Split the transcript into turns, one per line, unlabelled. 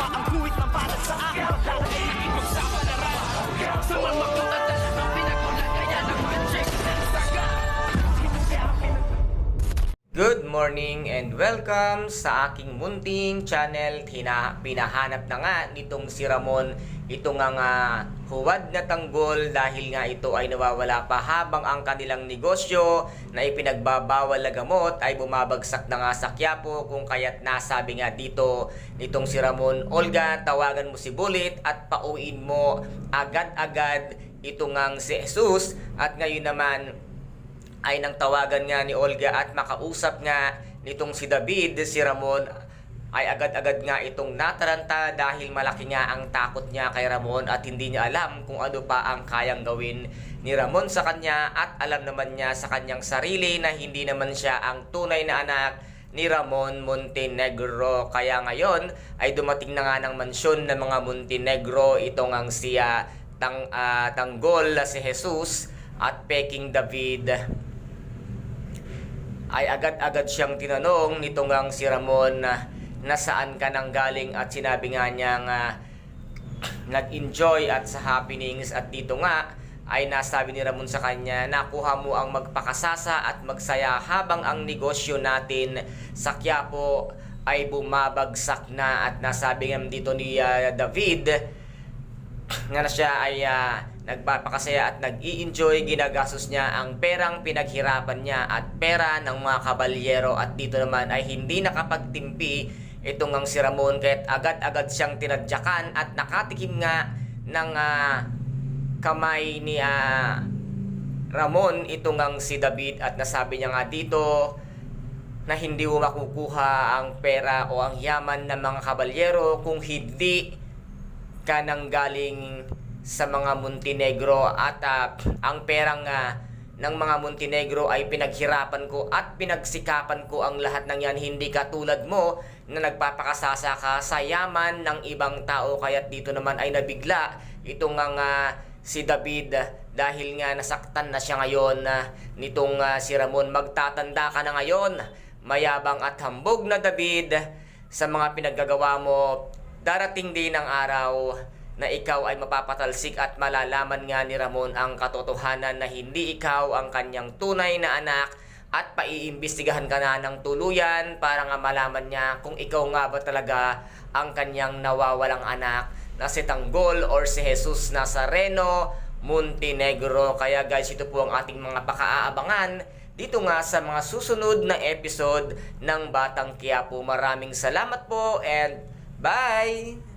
ang kuwit ng balat sa akin. Lalagay ang ipagsapalaran sa mga magulat na lang ang pinagulat. Kaya ng magic ng saga.
Good morning and welcome sa aking munting channel. Pinahanap na nga nitong si Ramon itong huwad na tanggol dahil nga ito ay nawawala pa habang ang kanilang negosyo na ipinagbabawal na gamot ay bumabagsak na nga sa Quiapo, kung kaya't nasabi nga dito nitong si Ramon, Olga, tawagan mo si Bullet at pauwiin mo agad-agad ito ngang si Jesus. At ngayon naman ay nang tawagan nga ni Olga at makausap nga nitong si David, si Ramon ay agad-agad nga itong nataranta dahil malaki nga ang takot niya kay Ramon at hindi niya alam kung ano pa ang kayang gawin ni Ramon sa kanya, at alam naman niya sa kanyang sarili na hindi naman siya ang tunay na anak ni Ramon Montenegro. Kaya ngayon ay dumating na nga ng mansyon ng mga Montenegro itong ang siya tanggol si Jesus at Peking David. Ay agad-agad siyang tinanong nitong ang si Ramon na saan ka nang galing, at sinabi nga niyang nag-enjoy at sa happenings, at dito nga ay nasabi ni Ramon sa kanya, nakuha mo ang magpakasasa at magsaya habang ang negosyo natin sa Quiapo ay bumabagsak na. At nasabi nga dito ni David nga na siya ay nagpapakasaya at nag-i-enjoy, ginagastos niya ang perang pinaghirapan niya at pera ng mga kabalyero, at dito naman ay hindi nakapagtimpi itong ang si Ramon, kaya't agad-agad siyang tinadyakan at nakatikim nga ng kamay ni Ramon itong ang si David. At nasabi niya nga dito na hindi mo makukuha ang pera o ang yaman ng mga kabalyero kung hindi ka nang galing sa mga Montenegro, at ang perang ng mga Montenegro ay pinaghirapan ko at pinagsikapan ko ang lahat ng yan, hindi katulad mo na nagpapakasasa ka sa yaman ng ibang tao. Kaya't dito naman ay nabigla itong si David dahil nga nasaktan na siya ngayon nitong si Ramon. Magtatanda ka na ngayon, mayabang at hambog na David, sa mga pinaggagawa mo. Darating din ang araw na ikaw ay mapapatalsik at malalaman nga ni Ramon ang katotohanan na hindi ikaw ang kanyang tunay na anak, at paiimbestigahan ka na ng tuluyan para nga malaman niya kung ikaw nga ba talaga ang kanyang nawawalang anak na si Tanggol or si Jesus Nazareno Montenegro. Kaya guys, ito po ang ating mga pakaaabangan dito nga sa mga susunod na episode ng Batang Quiapo. Maraming salamat po and bye!